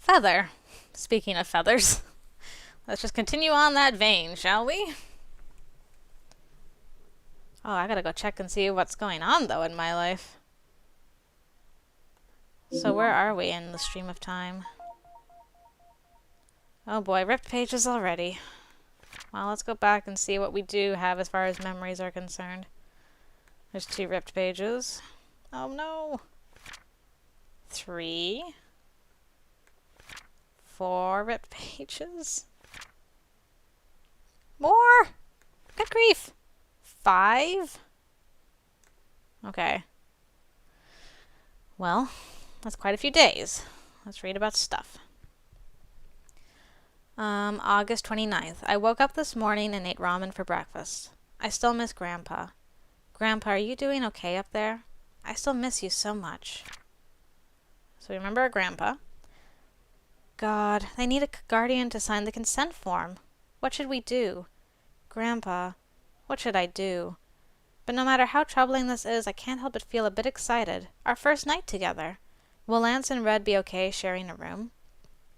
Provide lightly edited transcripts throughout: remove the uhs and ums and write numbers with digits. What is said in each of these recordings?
Feather. Speaking of feathers, let's just continue on that vein, shall we? Oh, I gotta go check and see what's going on, though, in my life. So where are we in the stream of time? Oh boy, ripped pages already. Well, let's go back and see what we do have as far as memories are concerned. There's 2 ripped pages. Oh no! 3. 4 ripped pages. More! Good grief! 5? Okay. Well, that's quite a few days. Let's read about stuff. August 29th. I woke up this morning and ate ramen for breakfast. I still miss Grandpa. Grandpa, are you doing okay up there? I still miss you so much. So remember our Grandpa. God, they need a guardian to sign the consent form. What should we do? Grandpa, what should I do? But no matter how troubling this is, I can't help but feel a bit excited. Our first night together. Will Lance and Red be okay sharing a room?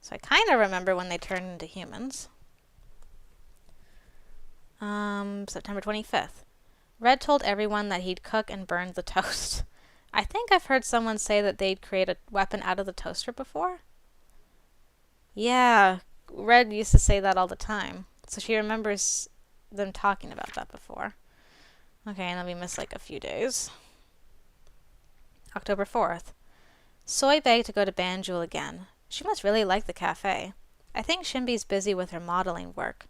So I kind of remember when they turned into humans. September 25th. Red told everyone that he'd cook and burn the toast. I think I've heard someone say that they'd create a weapon out of the toaster before. Yeah, Red used to say that all the time. So she remembers them talking about that before. Okay, and then we missed like a few days. October 4th. Soy begged to go to Banjul again. She must really like the cafe. I think Shimby's busy with her modeling work.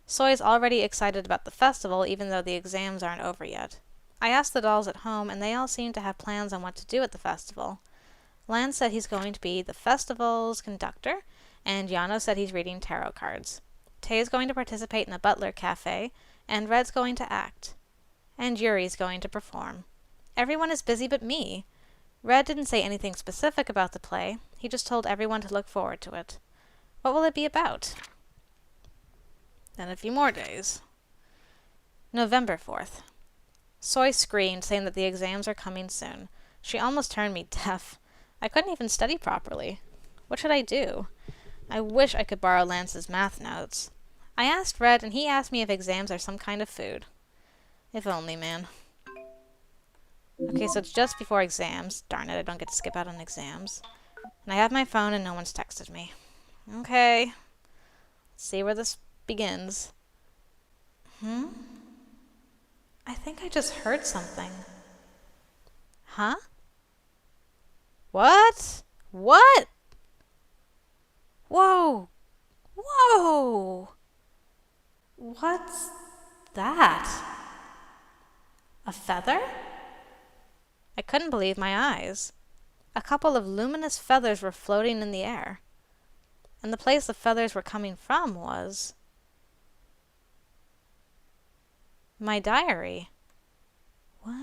Soy's already excited about the festival, even though the exams aren't over yet. I asked the dolls at home, and they all seem to have plans on what to do at the festival. Lance said he's going to be the festival's conductor, and Yano said he's reading tarot cards. Tay's going to participate in a butler cafe, and Red's going to act. And Yuri's going to perform. Everyone is busy but me. Red didn't say anything specific about the play. He just told everyone to look forward to it. What will it be about? Then a few more days. November 4th. Soy screamed, saying that the exams are coming soon. She almost turned me deaf. I couldn't even study properly. What should I do? I wish I could borrow Lance's math notes. I asked Red, and he asked me if exams are some kind of food. If only, man. Okay, so it's just before exams. Darn it, I don't get to skip out on exams. And I have my phone and no one's texted me. Okay. Let's see where this begins. I think I just heard something. Huh? What? What? Whoa! Whoa! What's that? A feather? I couldn't believe my eyes. A couple of luminous feathers were floating in the air. And the place the feathers were coming from was... my diary. What?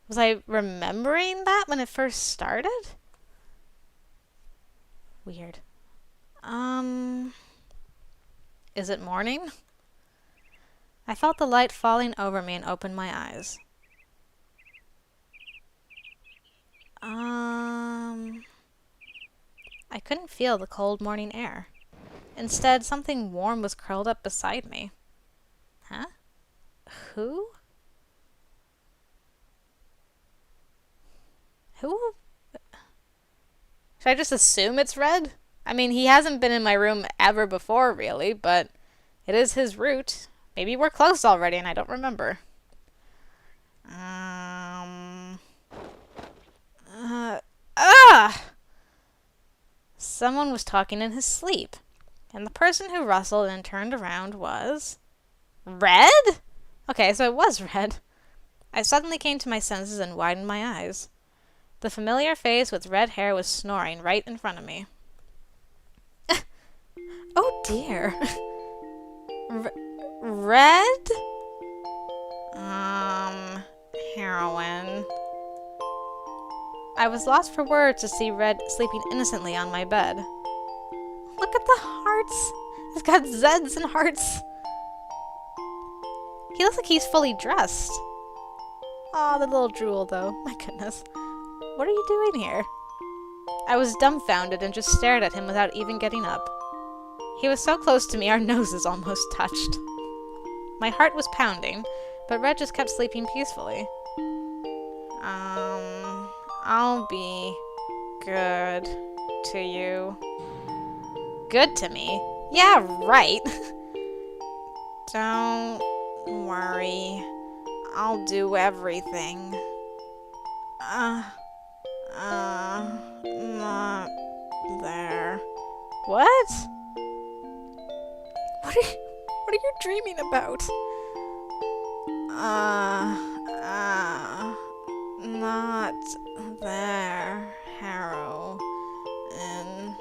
Was I remembering that when it first started? Weird. Is it morning? I felt the light falling over me and opened my eyes. I couldn't feel the cold morning air. Instead, something warm was curled up beside me. Huh? Who? Who? Should I just assume it's Red? I mean, he hasn't been in my room ever before, really, but it is his route. Maybe we're close already and I don't remember. Someone was talking in his sleep. And the person who rustled and turned around was... Red? Okay, so it was Red. I suddenly came to my senses and widened my eyes. The familiar face with red hair was snoring right in front of me. Oh dear. Red? Heroin. I was lost for words to see Red sleeping innocently on my bed. Look at the hearts. He's got Zeds and hearts. He looks like he's fully dressed. Aw, the little drool, though. My goodness. What are you doing here? I was dumbfounded and just stared at him without even getting up. He was so close to me, our noses almost touched. My heart was pounding, but Red just kept sleeping peacefully. I'll be good to you. Good to me? Yeah, right. Don't worry. I'll do everything. Not there. What? What are you dreaming about? Not there, Harrow. And,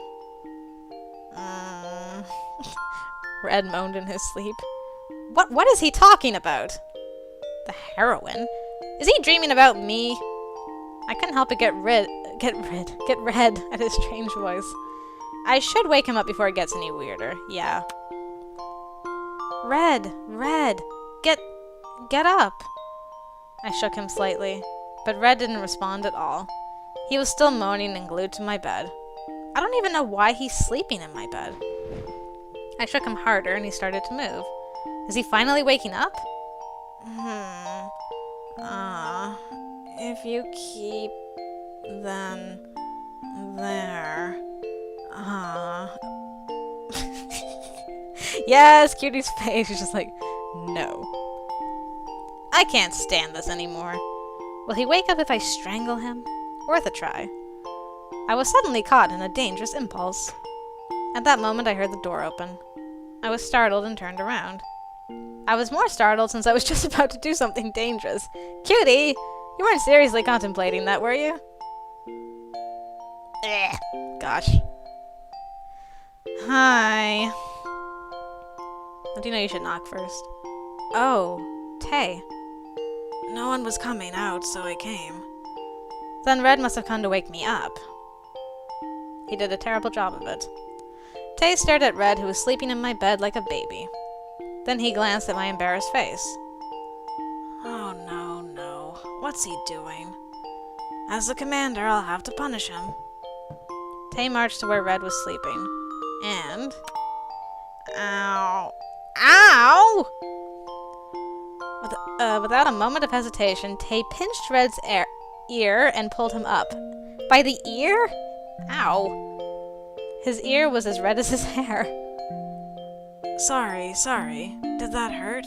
Red moaned in his sleep. What is he talking about? The heroine? Is he dreaming about me? I couldn't help but get red at his strange voice. I should wake him up before it gets any weirder. Yeah. Red, get up. I shook him slightly, but Red didn't respond at all. He was still moaning and glued to my bed. I don't even know why he's sleeping in my bed. I shook him harder and he started to move. Is he finally waking up? If you keep them there, Yes, Cutie's face is just like, no. I can't stand this anymore. Will he wake up if I strangle him? Worth a try. I was suddenly caught in a dangerous impulse. At that moment, I heard the door open. I was startled and turned around. I was more startled since I was just about to do something dangerous. Cutie! You weren't seriously contemplating that, were you? Gosh. Hi. How do you know you should knock first? Oh, Tay. No one was coming out, so I came. Then Red must have come to wake me up. He did a terrible job of it. Tay stared at Red, who was sleeping in my bed like a baby. Then he glanced at my embarrassed face. Oh, no. What's he doing? As the commander, I'll have to punish him. Tay marched to where Red was sleeping. And... Ow! Without a moment of hesitation, Tay pinched Red's ear and pulled him up. By the ear? Ow. His ear was as red as his hair. Sorry. Did that hurt?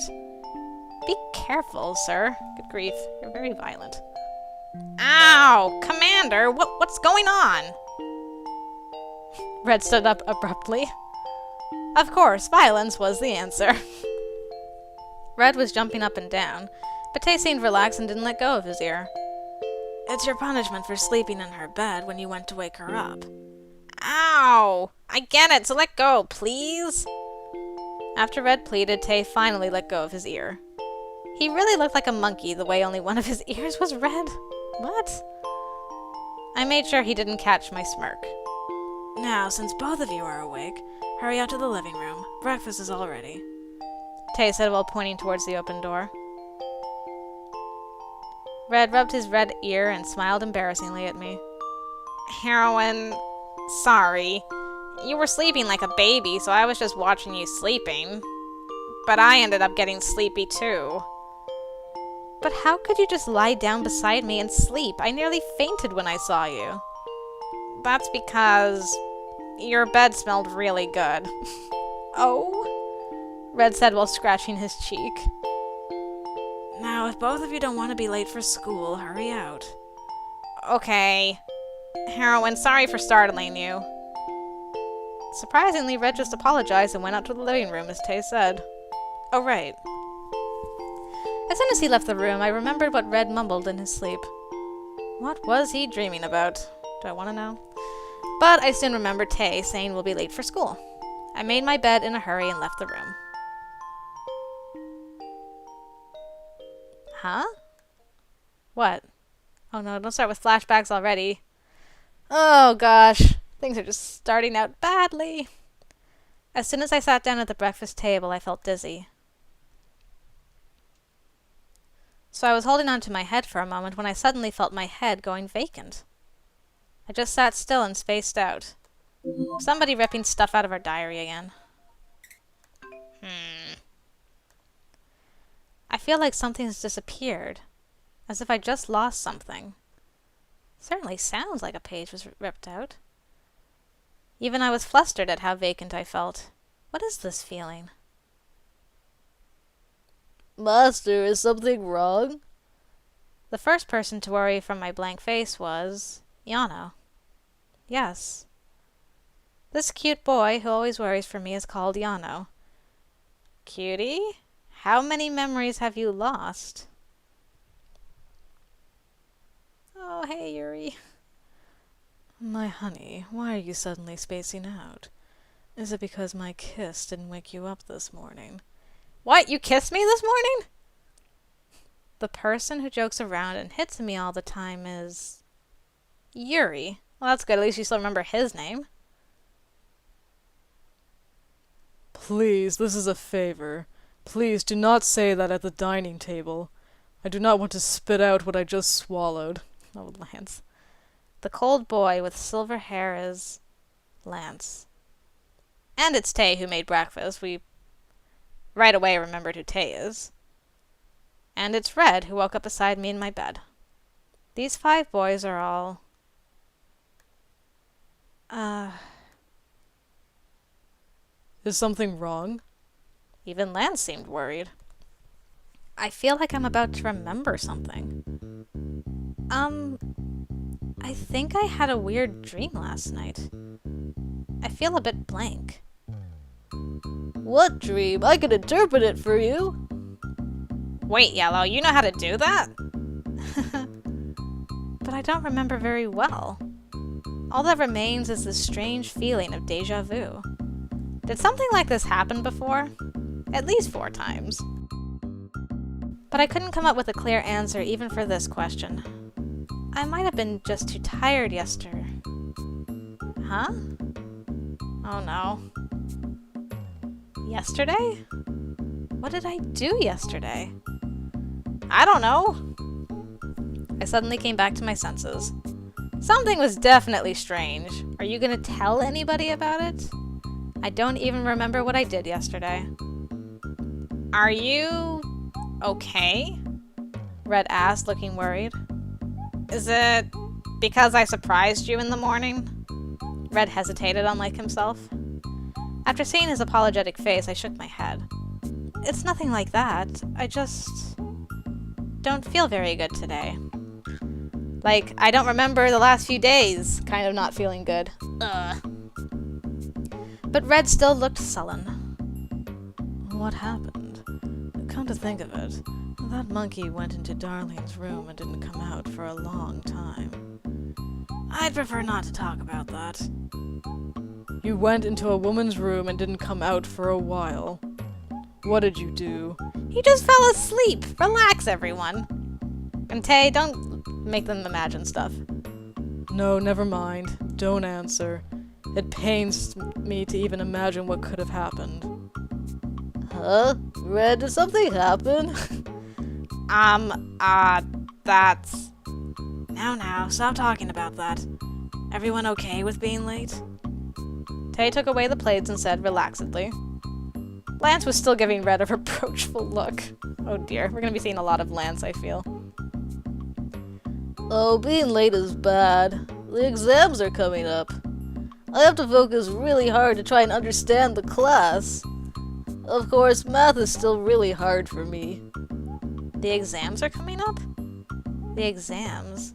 Be careful, sir. Good grief, you're very violent. Ow! Commander, what's going on? Red stood up abruptly. Of course, violence was the answer. Red was jumping up and down, but Tay seemed relaxed and didn't let go of his ear. It's your punishment for sleeping in her bed when you went to wake her up. Ow! I get it, so let go, please? After Red pleaded, Tay finally let go of his ear. He really looked like a monkey the way only one of his ears was red. What? I made sure he didn't catch my smirk. Now, since both of you are awake, hurry out to the living room. Breakfast is all ready. Tay said while pointing towards the open door. Red rubbed his red ear and smiled embarrassingly at me. Heroine, sorry. You were sleeping like a baby, so I was just watching you sleeping. But I ended up getting sleepy too. But how could you just lie down beside me and sleep? I nearly fainted when I saw you. That's because your bed smelled really good. Oh? Red said while scratching his cheek. Now, if both of you don't want to be late for school, hurry out. Okay. Heroine, sorry for startling you. Surprisingly, Red just apologized and went out to the living room, as Tay said. Oh, right. As soon as he left the room, I remembered what Red mumbled in his sleep. What was he dreaming about? Do I want to know? But I soon remembered Tay saying we'll be late for school. I made my bed in a hurry and left the room. Huh? What? Oh no, don't start with flashbacks already. Oh gosh, things are just starting out badly. As soon as I sat down at the breakfast table, I felt dizzy. So I was holding on to my head for a moment when I suddenly felt my head going vacant. I just sat still and spaced out. Somebody ripping stuff out of our diary again. I feel like something's disappeared. As if I just lost something. Certainly sounds like a page was ripped out. Even I was flustered at how vacant I felt. What is this feeling? Master, is something wrong? The first person to worry from my blank face was Yano. Yes. This cute boy who always worries for me is called Yano. Cutie, how many memories have you lost? Oh, hey, Yuri. My honey, why are you suddenly spacing out? Is it because my kiss didn't wake you up this morning? What, you kissed me this morning? The person who jokes around and hits me all the time is Yuri. Well, that's good. At least you still remember his name. Please, this is a favor. Please do not say that at the dining table. I do not want to spit out what I just swallowed. Oh, Lance. The cold boy with silver hair is Lance. And it's Tay who made breakfast. We right away remembered who Tay is. And it's Red who woke up beside me in my bed. These 5 boys are all... Is something wrong? Even Lance seemed worried. I feel like I'm about to remember something. I think I had a weird dream last night. I feel a bit blank. What dream? I can interpret it for you. Wait, Yellow, you know how to do that? But I don't remember very well. All that remains is this strange feeling of deja vu. Did something like this happen before? At least 4 times. But I couldn't come up with a clear answer even for this question. I might have been just too tired yesterday. Huh? Oh no. Yesterday? What did I do yesterday? I don't know. I suddenly came back to my senses. Something was definitely strange. Are you gonna tell anybody about it? I don't even remember what I did yesterday. Are you okay? Red asked, looking worried. Is it because I surprised you in the morning? Red hesitated, unlike himself. After seeing his apologetic face, I shook my head. It's nothing like that. I just don't feel very good today. Like, I don't remember the last few days kind of not feeling good. Ugh. But Red still looked sullen. What happened? Come to think of it, that monkey went into Darlene's room and didn't come out for a long time. I'd prefer not to talk about that. You went into a woman's room and didn't come out for a while. What did you do? He just fell asleep. Relax, everyone. And Tay, don't make them imagine stuff. No, never mind. Don't answer. It pains me to even imagine what could have happened. Huh? Red, did something happen? That's... Now, stop talking about that. Everyone okay with being late? Tay took away the plates and said relaxedly. Lance was still giving Red a reproachful look. Oh dear, we're gonna be seeing a lot of Lance, I feel. Oh, being late is bad. The exams are coming up. I have to focus really hard to try and understand the class. Of course, math is still really hard for me. The exams are coming up? The exams?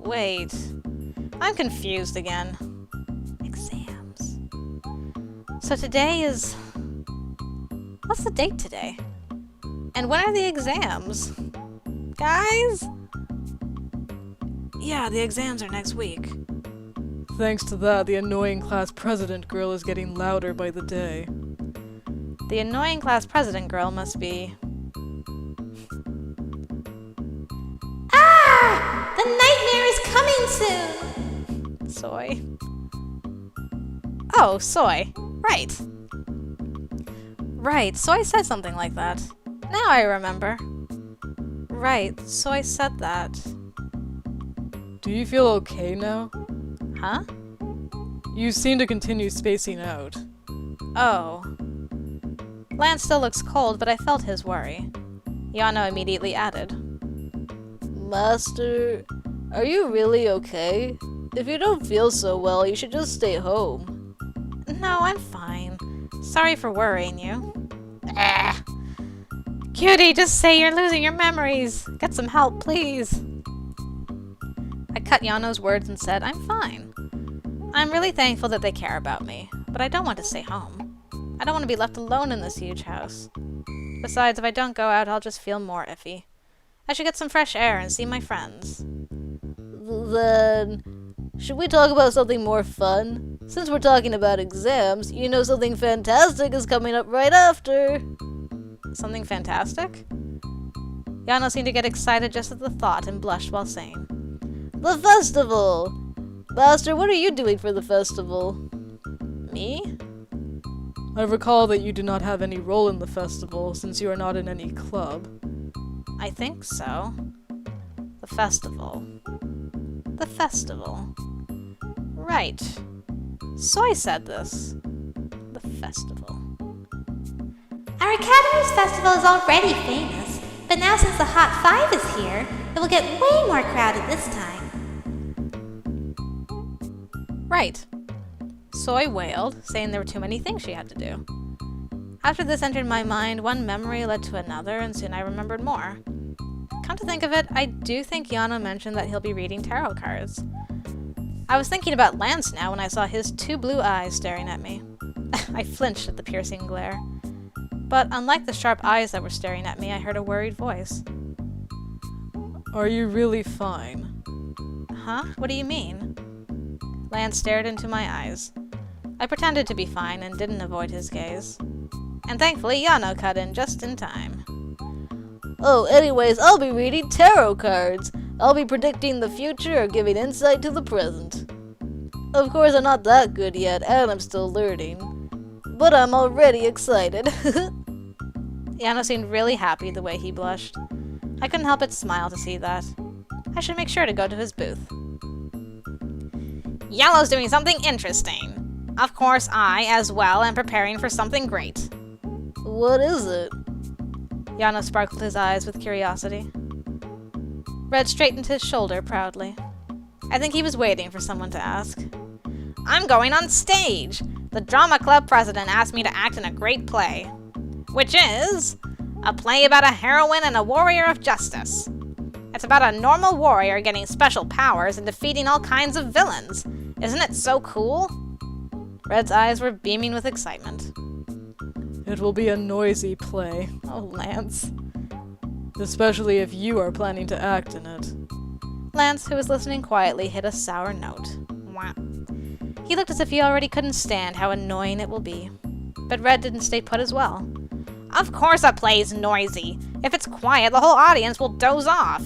Wait. I'm confused again. Exams. So today is... What's the date today? And when are the exams? Guys? Yeah, the exams are next week. Thanks to that, the annoying class president girl is getting louder by the day. The annoying class president girl must be... Ah! The nightmare is coming soon! Soy. Oh, Soy. Right. Right, Soy said something like that. Now I remember. Right, Soy said that. Do you feel okay now? Huh? You seem to continue spacing out. Oh. Lance still looks cold, but I felt his worry. Yano immediately added, Master, are you really okay? If you don't feel so well, you should just stay home. No, I'm fine. Sorry for worrying you. Ah. Cutie, just say you're losing your memories. Get some help, please. I cut Yano's words and said, I'm fine. I'm really thankful that they care about me, but I don't want to stay home. I don't want to be left alone in this huge house. Besides, if I don't go out, I'll just feel more iffy. I should get some fresh air and see my friends. Then, should we talk about something more fun? Since we're talking about exams, you know something fantastic is coming up right after. Something fantastic? Yano seemed to get excited just at the thought and blushed while saying, The festival! Master, what are you doing for the festival? Me? I recall that you do not have any role in the festival since you are not in any club. I think so. The festival. The festival. Right. Soy said this. The festival. Our Academy's festival is already famous, but now since the Hot Five is here, it will get way more crowded this time. Right. Soy wailed, saying there were too many things she had to do. After this entered my mind, one memory led to another, and soon I remembered more. Come to think of it, I do think Yano mentioned that he'll be reading tarot cards. I was thinking about Lance now when I saw his two blue eyes staring at me. I flinched at the piercing glare. But unlike the sharp eyes that were staring at me, I heard a worried voice. Are you really fine? Huh? What do you mean? Lance stared into my eyes. I pretended to be fine and didn't avoid his gaze. And thankfully, Yano cut in just in time. Oh, anyways, I'll be reading tarot cards. I'll be predicting the future or giving insight to the present. Of course, I'm not that good yet, and I'm still learning. But I'm already excited. Yano seemed really happy the way he blushed. I couldn't help but smile to see that. I should make sure to go to his booth. Yellow's doing something interesting. Of course, I, as well, am preparing for something great. What is it? Yano sparkled his eyes with curiosity. Red straightened his shoulder proudly. I think he was waiting for someone to ask. I'm going on stage! The drama club president asked me to act in a great play. Which is a play about a heroine and a warrior of justice. It's about a normal warrior getting special powers and defeating all kinds of villains. Isn't it so cool? Red's eyes were beaming with excitement. It will be a noisy play. Oh, Lance. Especially if you are planning to act in it. Lance, who was listening quietly, hit a sour note. Wah. He looked as if he already couldn't stand how annoying it will be. But Red didn't stay put as well. Of course a play's noisy. If it's quiet, the whole audience will doze off.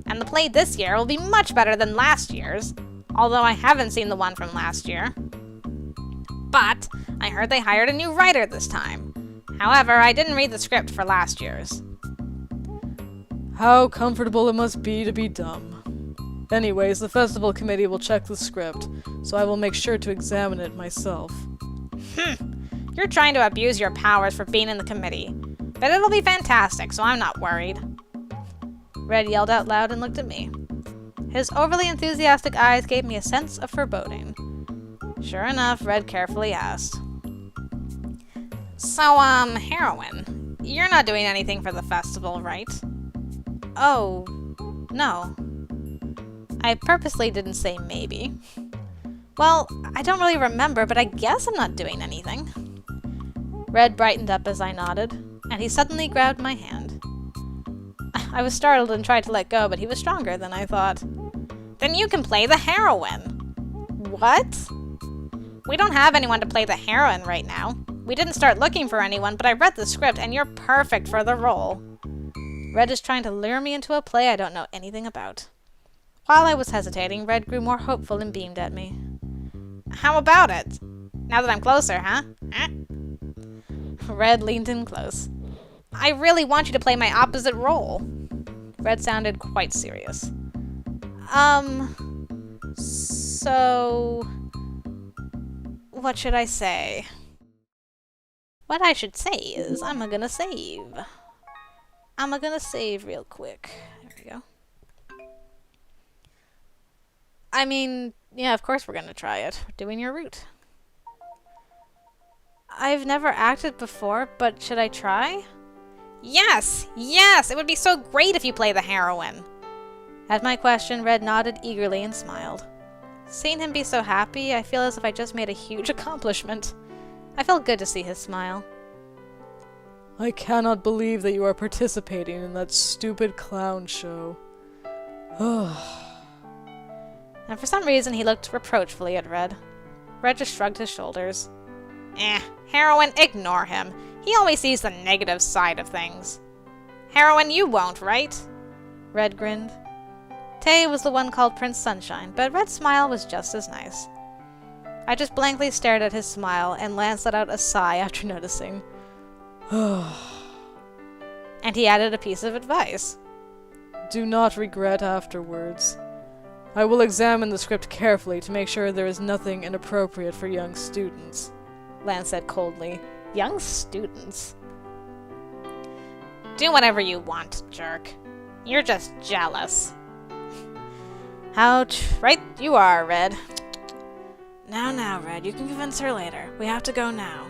And the play this year will be much better than last year's. Although I haven't seen the one from last year. But I heard they hired a new writer this time. However, I didn't read the script for last year's. How comfortable it must be to be dumb. Anyways, the festival committee will check the script, so I will make sure to examine it myself. You're trying to abuse your powers for being in the committee. But it'll be fantastic, so I'm not worried. Red yelled out loud and looked at me. His overly enthusiastic eyes gave me a sense of foreboding. Sure enough, Red carefully asked. So, heroine, you're not doing anything for the festival, right? Oh, no. I purposely didn't say maybe. Well, I don't really remember, but I guess I'm not doing anything. Red brightened up as I nodded, and he suddenly grabbed my hand. I was startled and tried to let go, but he was stronger than I thought. Then you can play the heroine. What? We don't have anyone to play the heroine right now. We didn't start looking for anyone, but I read the script and you're perfect for the role. Red is trying to lure me into a play I don't know anything about. While I was hesitating, Red grew more hopeful and beamed at me. How about it? Now that I'm closer, huh? Red leaned in close. I really want you to play my opposite role. Red sounded quite serious. So, what should I say? What I should say is, I'm gonna save. I'm gonna save real quick. There we go. I mean, yeah, of course we're gonna try it. We're doing your route. I've never acted before, but should I try? Yes! Yes! It would be so great if you play the heroine! At my question, Red nodded eagerly and smiled. Seeing him be so happy, I feel as if I just made a huge accomplishment. I felt good to see his smile. I cannot believe that you are participating in that stupid clown show. And for some reason, he looked reproachfully at Red. Red just shrugged his shoulders. Heroine, ignore him. He always sees the negative side of things. Heroine, you won't, right? Red grinned. Tay was the one called Prince Sunshine, but Red's smile was just as nice. I just blankly stared at his smile, and Lance let out a sigh after noticing. And he added a piece of advice. Do not regret afterwards. I will examine the script carefully to make sure there is nothing inappropriate for young students. Lance said coldly. Young students? Do whatever you want, jerk. You're just jealous. Ouch. Right you are, Red. Now, Red, you can convince her later. We have to go now.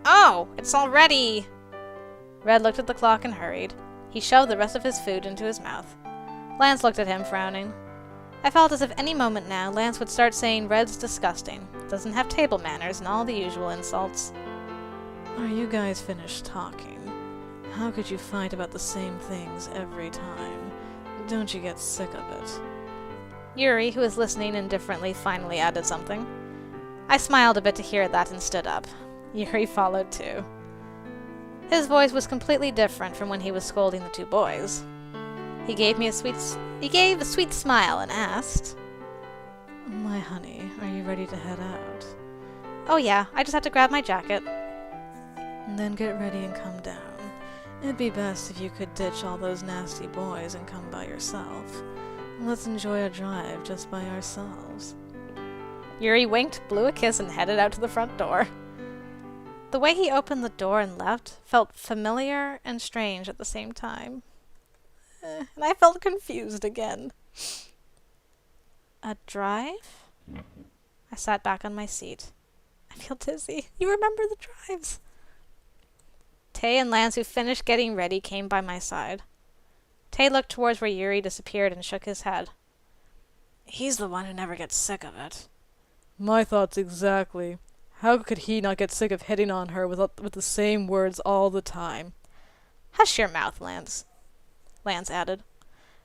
Oh, it's already... Red looked at the clock and hurried. He shoved the rest of his food into his mouth. Lance looked at him, frowning. I felt as if any moment now Lance would start saying Red's disgusting, doesn't have table manners, and all the usual insults. Are you guys finished talking? How could you fight about the same things every time? Don't you get sick of it? Yuri, who was listening indifferently, finally added something. I smiled a bit to hear that and stood up. Yuri followed too. His voice was completely different from when he was scolding the two boys. He gave a sweet smile and asked, My honey, are you ready to head out? Oh yeah, I just have to grab my jacket. Then get ready and come down. It'd be best if you could ditch all those nasty boys and come by yourself. Let's enjoy a drive just by ourselves. Yuri winked, blew a kiss, and headed out to the front door. The way he opened the door and left felt familiar and strange at the same time. And I felt confused again. A drive? I sat back on my seat. I feel dizzy. You remember the drives? Tay and Lance, who finished getting ready, came by my side. Tay looked towards where Yuri disappeared and shook his head. He's the one who never gets sick of it. My thoughts exactly. How could he not get sick of hitting on her with the same words all the time? Hush your mouth, Lance, Lance added.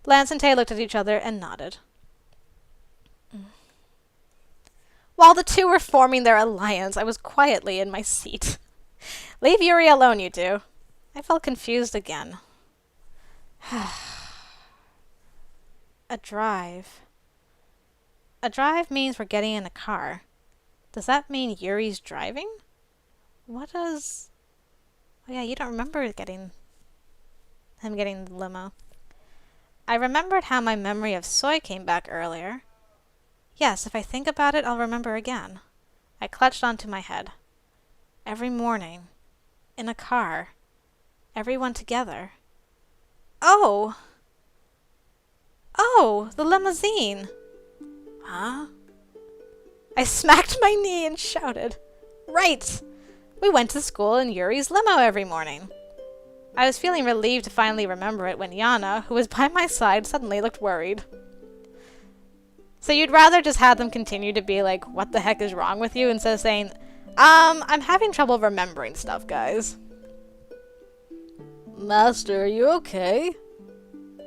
Lance and Tay looked at each other and nodded. While the two were forming their alliance, I was quietly in my seat. Leave Yuri alone, you two. I felt confused again. A drive. A drive means we're getting in a car. Does that mean Yuri's driving? What does... Oh yeah, you don't remember him getting the limo. I remembered how my memory of soy came back earlier. Yes, if I think about it, I'll remember again. I clutched onto my head. Every morning. In a car. Everyone together. Oh! Oh, the limousine! Huh? I smacked my knee and shouted. Right! We went to school in Yuri's limo every morning. I was feeling relieved to finally remember it when Yana, who was by my side, suddenly looked worried. So you'd rather just have them continue to be like, what the heck is wrong with you, instead of saying, I'm having trouble remembering stuff, guys. Master, are you okay?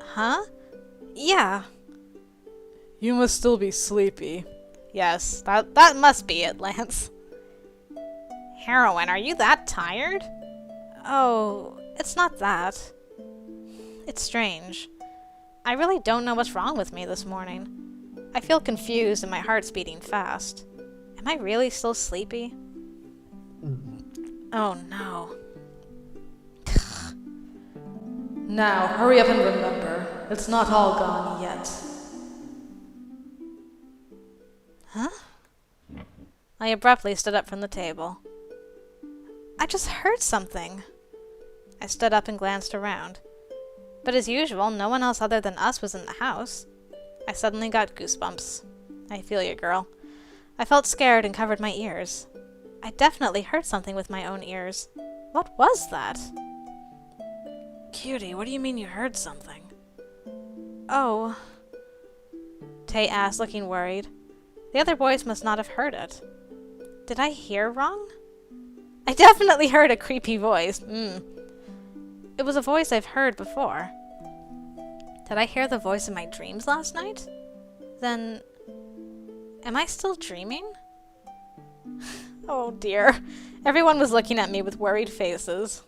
Huh? Yeah. You must still be sleepy. Yes, that must be it, Lance. Heroine, are you that tired? Oh, it's not that. It's strange. I really don't know what's wrong with me this morning. I feel confused and my heart's beating fast. Am I really still sleepy? Oh no. Now, hurry up and remember. It's not all gone yet. Huh? I abruptly stood up from the table. I just heard something. I stood up and glanced around. But as usual, no one else other than us was in the house. I suddenly got goosebumps. I feel you, girl. I felt scared and covered my ears. I definitely heard something with my own ears. What was that? Cutie, what do you mean you heard something? Oh, Tay asked, looking worried. The other boys must not have heard it. Did I hear wrong? I definitely heard a creepy voice. It was a voice I've heard before. Did I hear the voice in my dreams last night? Then, am I still dreaming? Oh dear. Everyone was looking at me with worried faces.